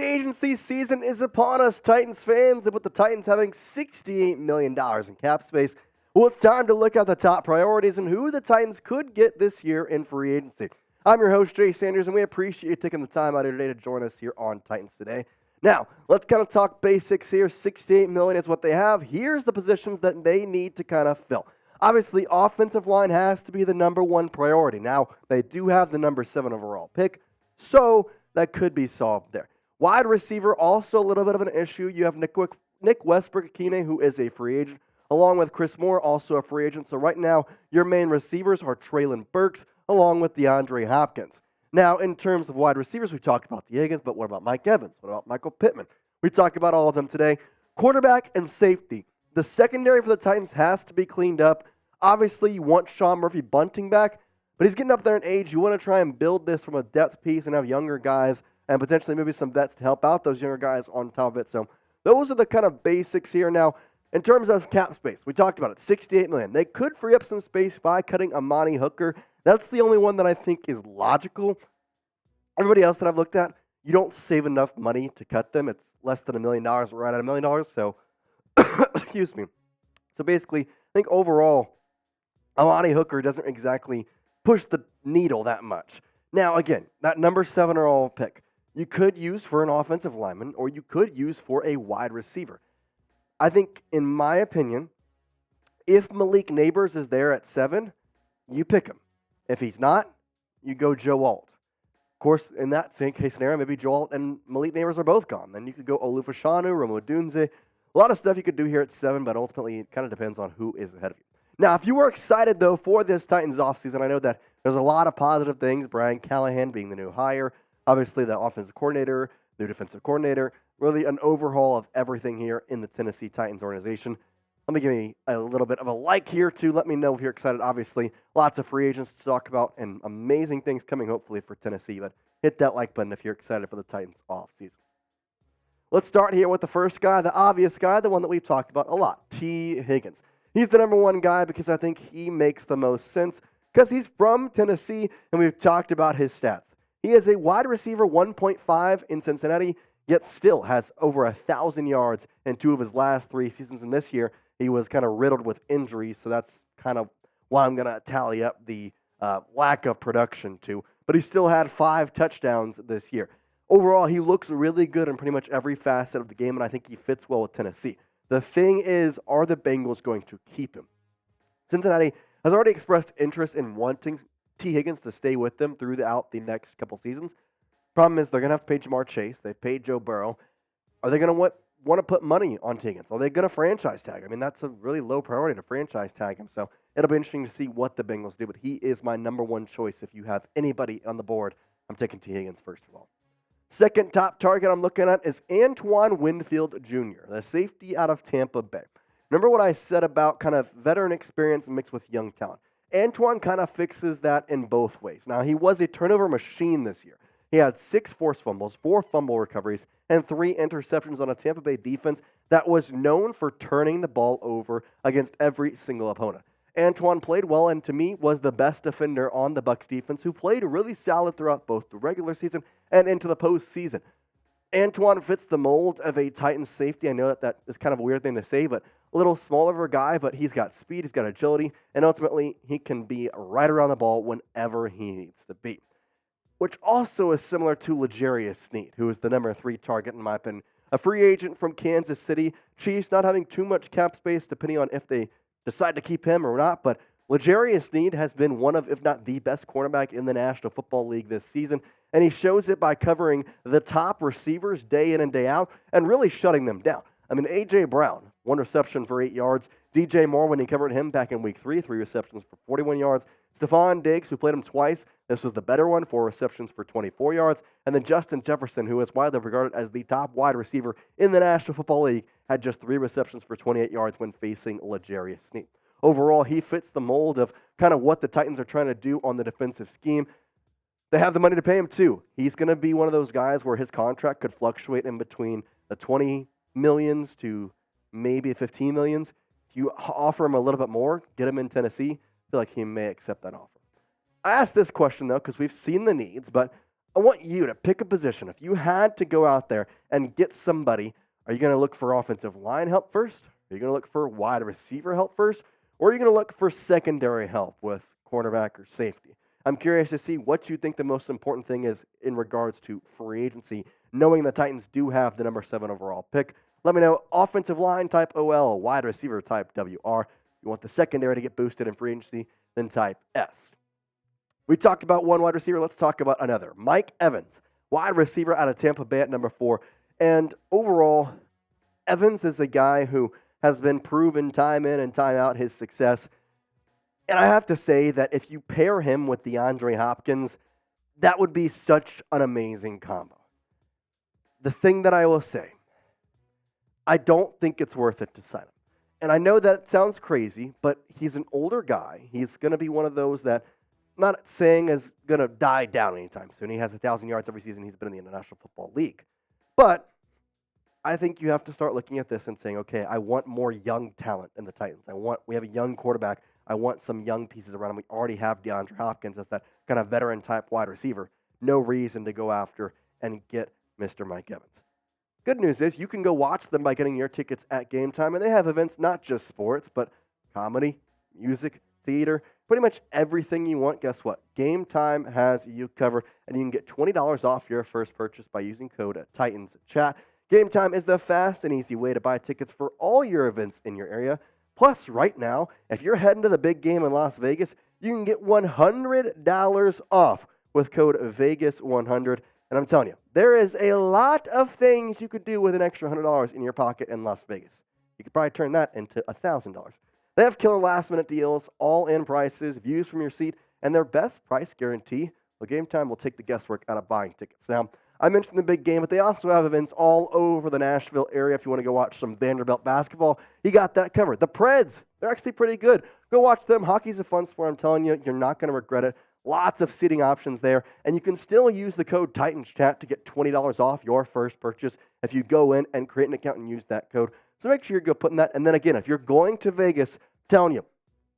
Free agency season is upon us, Titans fans, and with the Titans having $68 million in cap space, well, it's time to look at the top priorities and who the Titans could get this year in free agency. I'm your host, Jace Andrews, and we appreciate you taking the time out here today to join us here on Titans Today. Now, let's kind of talk basics here. $68 million is what they have. Here's the positions that they need to kind of fill. Obviously, offensive line has to be the number one priority. Now, they do have the number 7 overall pick, so that could be solved there. Wide receiver, also a little bit of an issue. You have Nick Westbrook-Ikine, who is a free agent, along with Chris Moore, also a free agent. So right now, your main receivers are Treylon Burks, along with DeAndre Hopkins. Now, in terms of wide receivers, we talked about the Higgins, but what about Mike Evans? What about Michael Pittman? We talked about all of them today. Quarterback and safety. The secondary for the Titans has to be cleaned up. Obviously, you want Sean Murphy-Bunting back, but he's getting up there in age. You want to try and build this from a depth piece and have younger guys and potentially maybe some vets to help out those younger guys on top of it. So those are the kind of basics here. Now, in terms of cap space, we talked about it, $68 million. They could free up some space by cutting Amani Hooker. That's the only one that I think is logical. Everybody else that I've looked at, you don't save enough money to cut them. It's less than $1 million, right at $1 million. So, excuse me. So basically, I think overall, Amani Hooker doesn't exactly push the needle that much. Now, again, that number 7 overall pick, you could use for an offensive lineman or you could use for a wide receiver. I think, in my opinion, if Malik Neighbors is there at 7, you pick him. If he's not, you go Joe Alt. Of course, in that same case scenario, maybe Joe Alt and Malik Neighbors are both gone. Then you could go Olufashanu, Romo Dunze. A lot of stuff you could do here at 7, but ultimately it kind of depends on who is ahead of you. Now, if you were excited, though, for this Titans offseason, I know that there's a lot of positive things. Brian Callahan being the new hire, obviously the offensive coordinator, new defensive coordinator, really an overhaul of everything here in the Tennessee Titans organization. Let me give you a little bit of a like here, too. Let me know if you're excited. Obviously, lots of free agents to talk about and amazing things coming, hopefully, for Tennessee. But hit that like button if you're excited for the Titans offseason. Let's start here with the first guy, the obvious guy, the one that we've talked about a lot, T. Higgins. He's the number one guy because I think he makes the most sense because he's from Tennessee, and we've talked about his stats. He is a wide receiver 1.5 in Cincinnati, yet still has over 1,000 yards in 2 of his last 3 seasons. And this year, he was kind of riddled with injuries, so that's kind of why I'm going to tally up the lack of production too. But he still had 5 touchdowns this year. Overall, he looks really good in pretty much every facet of the game, and I think he fits well with Tennessee. The thing is, are the Bengals going to keep him? Cincinnati has already expressed interest in wanting T. Higgins to stay with them throughout the next couple seasons. Problem is, they're going to have to pay Jamar Chase. They've paid Joe Burrow. Are they going to want to put money on T. Higgins? Are they going to franchise tag? I mean, that's a really low priority to franchise tag him. So it'll be interesting to see what the Bengals do. But he is my number one choice. If you have anybody on the board, I'm taking T. Higgins first of all. Second top target I'm looking at is Antoine Winfield Jr., the safety out of Tampa Bay. Remember what I said about kind of veteran experience mixed with young talent? Antoine kind of fixes that in both ways. Now, he was a turnover machine this year. He had 6 forced fumbles, 4 fumble recoveries, and 3 interceptions on a Tampa Bay defense that was known for turning the ball over against every single opponent. Antoine played well and, to me, was the best defender on the Bucs defense, who played really solid throughout both the regular season and into the postseason. Antoine fits the mold of a Titans safety. I know that is kind of a weird thing to say, but a little smaller of a guy, but he's got speed, he's got agility, and ultimately he can be right around the ball whenever he needs to be. Which also is similar to L'Jarius Sneed, who is the number 3 target in my opinion. A free agent from Kansas City. Chiefs not having too much cap space depending on if they decide to keep him or not, but L'Jarius Sneed has been one of, if not the best cornerback in the National Football League this season, and he shows it by covering the top receivers day in and day out and really shutting them down. I mean, A.J. Brown, 1 reception for 8 yards. DJ Moore, when he covered him back in week 3, 3 receptions for 41 yards. Stephon Diggs, who played him twice. This was the better one, 4 receptions for 24 yards. And then Justin Jefferson, who is widely regarded as the top wide receiver in the National Football League, had just 3 receptions for 28 yards when facing L'Jarius Sneed. Overall, he fits the mold of kind of what the Titans are trying to do on the defensive scheme. They have the money to pay him, too. He's going to be one of those guys where his contract could fluctuate in between the $20 million to maybe $15 million. If you offer him a little bit more, get him in Tennessee, I feel like he may accept that offer. I asked this question, though, because we've seen the needs, but I want you to pick a position. If you had to go out there and get somebody, are you going to look for offensive line help first? Are you going to look for wide receiver help first? Or are you going to look for secondary help with cornerback or safety? I'm curious to see what you think the most important thing is in regards to free agency, knowing the Titans do have the number 7 overall pick. Let me know, offensive line type OL, wide receiver type WR. You want the secondary to get boosted in free agency, then type S. We talked about one wide receiver. Let's talk about another. Mike Evans, wide receiver out of Tampa Bay at number 4. And overall, Evans is a guy who has been proven time in and time out his success. And I have to say that if you pair him with DeAndre Hopkins, that would be such an amazing combo. The thing that I will say, I don't think it's worth it to sign him. And I know that sounds crazy, but he's an older guy. He's going to be one of those that, not saying is going to die down anytime soon. He has 1,000 yards every season he's been in the International Football League. But I think you have to start looking at this and saying, okay, I want more young talent in the Titans. We have a young quarterback. I want some young pieces around him. We already have DeAndre Hopkins as that kind of veteran-type wide receiver. No reason to go after and get Mr. Mike Evans. Good news is you can go watch them by getting your tickets at Game Time, and they have events not just sports, but comedy, music, theater, pretty much everything you want. Guess what? Game Time has you covered, and you can get $20 off your first purchase by using code TITANSCHAT. Game Time is the fast and easy way to buy tickets for all your events in your area. Plus, right now, if you're heading to the big game in Las Vegas, you can get $100 off with code VEGAS100. And I'm telling you, there is a lot of things you could do with an extra $100 in your pocket in Las Vegas. You could probably turn that into $1,000. They have killer last-minute deals, all-in prices, views from your seat, and their best price guarantee. Well, Game Time will take the guesswork out of buying tickets. Now, I mentioned the big game, but they also have events all over the Nashville area. If you want to go watch some Vanderbilt basketball, you got that covered. The Preds, they're actually pretty good. Go watch them. Hockey's a fun sport. I'm telling you, you're not going to regret it. Lots of seating options there, and you can still use the code TITANSCHAT to get $20 off your first purchase if you go in and create an account and use that code. So make sure you go putting that. And then again, if you're going to Vegas, I'm telling you,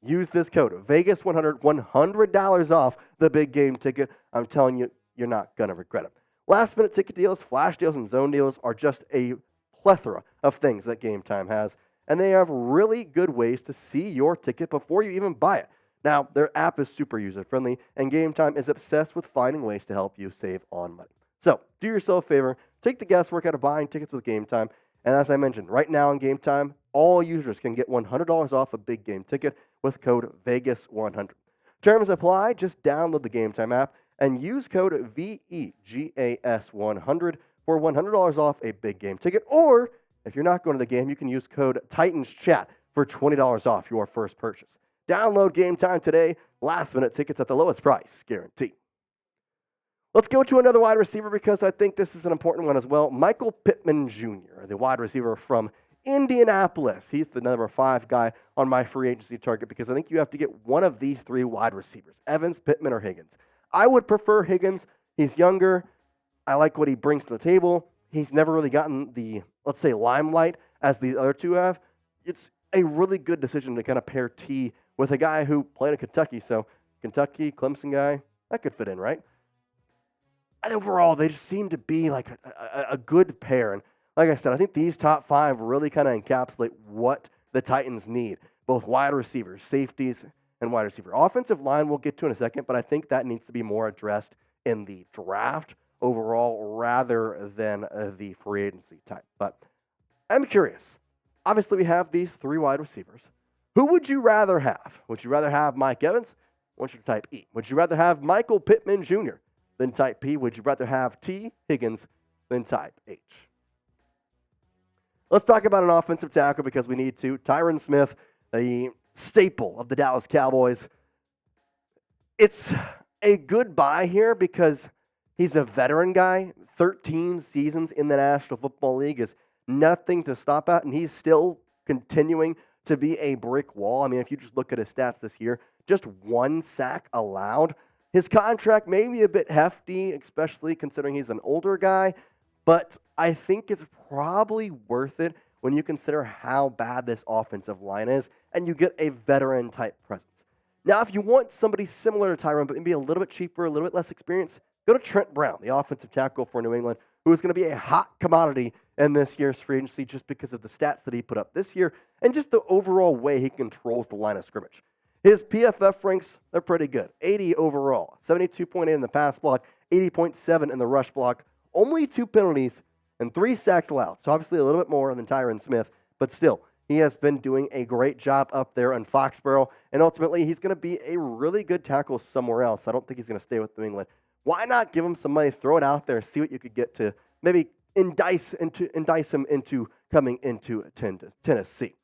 use this code VEGAS100, $100 off the big game ticket. I'm telling you, you're not going to regret it. Last-minute ticket deals, flash deals, and zone deals are just a plethora of things that Game Time has, and they have really good ways to see your ticket before you even buy it. Now, their app is super user-friendly, and Game Time is obsessed with finding ways to help you save on money. So, do yourself a favor, take the guesswork out of buying tickets with Game Time, and as I mentioned, right now in Game Time, all users can get $100 off a big game ticket with code VEGAS100. Terms apply. Just download the Game Time app and use code VEGAS100 for $100 off a big game ticket. Or, if you're not going to the game, you can use code TITANSCHAT for $20 off your first purchase. Download Game Time today. Last-minute tickets at the lowest price, guaranteed. Let's go to another wide receiver because I think this is an important one as well. Michael Pittman Jr., the wide receiver from Indianapolis. He's the number 5 guy on my free agency target because I think you have to get one of these 3 wide receivers, Evans, Pittman, or Higgins. I would prefer Higgins. He's younger. I like what he brings to the table. He's never really gotten the, let's say, limelight as the other 2 have. It's a really good decision to kind of pair T with a guy who played at Kentucky. So Kentucky, Clemson guy, that could fit in, right? And overall, they just seem to be like a good pair. And like I said, I think these top 5 really kind of encapsulate what the Titans need, both wide receivers, safeties, and wide receiver. Offensive line we'll get to in a second, but I think that needs to be more addressed in the draft overall rather than the free agency type. But I'm curious. Obviously, we have these 3 wide receivers. Who would you rather have? Would you rather have Mike Evans? I want you to type E. Would you rather have Michael Pittman Jr. than type P? Would you rather have T. Higgins than type H? Let's talk about an offensive tackle because we need to. Tyron Smith, the staple of the Dallas Cowboys. It's a good buy here because he's a veteran guy. 13 seasons in the National Football League is nothing to stop at, and he's still continuing to be a brick wall. I mean, if you just look at his stats this year, just 1 sack allowed. His contract may be a bit hefty, especially considering he's an older guy, but I think it's probably worth it when you consider how bad this offensive line is, and you get a veteran-type presence. Now, if you want somebody similar to Tyron, but maybe a little bit cheaper, a little bit less experienced, go to Trent Brown, the offensive tackle for New England, who is going to be a hot commodity in this year's free agency just because of the stats that he put up this year and just the overall way he controls the line of scrimmage. His PFF ranks, they're pretty good. 80 overall, 72.8 in the pass block, 80.7 in the rush block, only 2 penalties, and 3 sacks allowed. So obviously a little bit more than Tyron Smith, but still, he has been doing a great job up there in Foxborough, and ultimately he's going to be a really good tackle somewhere else. I don't think he's going to stay with New England. Why not give him some money, throw it out there, see what you could get to maybe entice him into coming into Tennessee.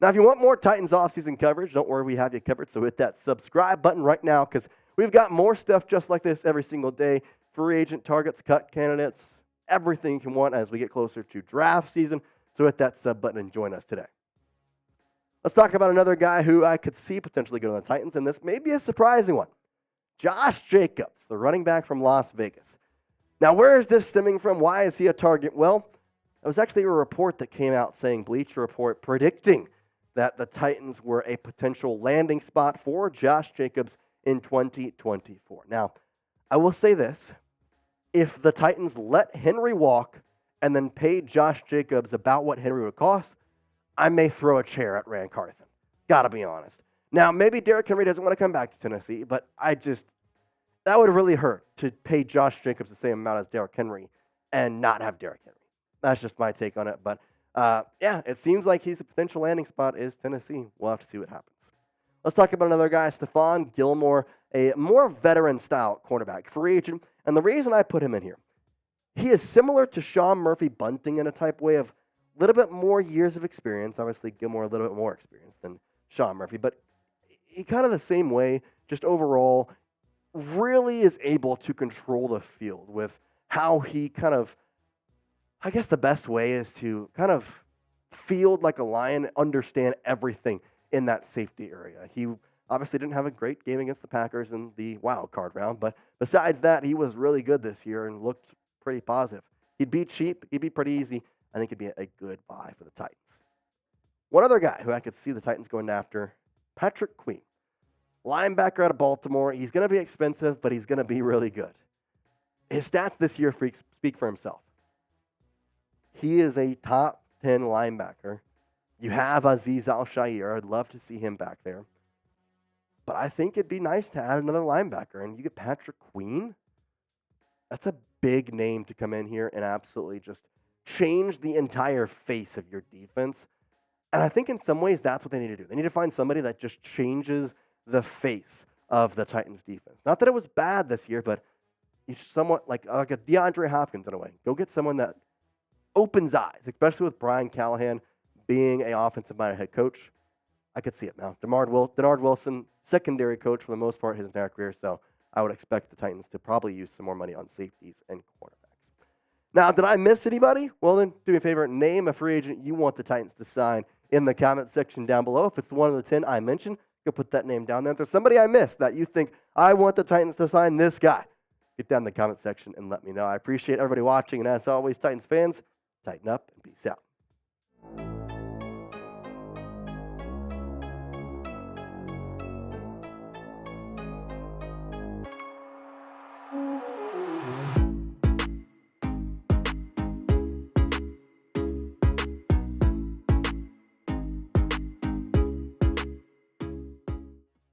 Now, if you want more Titans offseason coverage, don't worry, we have you covered. So hit that subscribe button right now because we've got more stuff just like this every single day. Free agent targets, cut candidates, everything you can want as we get closer to draft season. So hit that sub button and join us today. Let's talk about another guy who I could see potentially going to the Titans, and this may be a surprising one. Josh Jacobs, the running back from Las Vegas. Now, where is this stemming from? Why is he a target? Well, it was actually a report that came out saying, Bleacher Report, predicting that the Titans were a potential landing spot for Josh Jacobs in 2024. Now, I will say this. If the Titans let Henry walk and then paid Josh Jacobs about what Henry would cost, I may throw a chair at Ran Carthon. Gotta be honest. Now, maybe Derrick Henry doesn't want to come back to Tennessee, but that would really hurt to pay Josh Jacobs the same amount as Derrick Henry and not have Derrick Henry. That's just my take on it. But yeah, it seems like he's a potential landing spot is Tennessee. We'll have to see what happens. Let's talk about another guy, Stephon Gilmore, a more veteran-style cornerback, free agent. And the reason I put him in here, he is similar to Sean Murphy Bunting in a type way of a little bit more years of experience. Obviously, Gilmore a little bit more experience than Sean Murphy, but he kind of the same way, just overall, really is able to control the field with how he kind of, I guess the best way is to kind of field like a lion, understand everything in that safety area. He obviously didn't have a great game against the Packers in the wild card round, but besides that, he was really good this year and looked pretty positive. He'd be cheap. He'd be pretty easy. I think it'd be a good buy for the Titans. One other guy who I could see the Titans going after, Patrick Queen. Linebacker out of Baltimore. He's going to be expensive, but he's going to be really good. His stats this year speak for himself. He is a top 10 linebacker. You have Azeez Al-Shaair. I'd love to see him back there. But I think it'd be nice to add another linebacker. And you get Patrick Queen. That's a big name to come in here and absolutely just change the entire face of your defense. And I think in some ways that's what they need to do. They need to find somebody that just changes the face of the Titans defense. Not that it was bad this year, but it's somewhat like a DeAndre Hopkins in a way. Go get someone that opens eyes, especially with Brian Callahan being an offensive-minded head coach. I could see it now. Denard Wilson, secondary coach for the most part his entire career, so I would expect the Titans to probably use some more money on safeties and cornerbacks. Now, did I miss anybody? Well, then, do me a favor, name a free agent you want the Titans to sign in the comment section down below. If it's one of the 10 I mentioned, go put that name down there. If there's somebody I missed that you think, I want the Titans to sign this guy, get down in the comment section and let me know. I appreciate everybody watching, and as always, Titans fans, tighten up and peace out.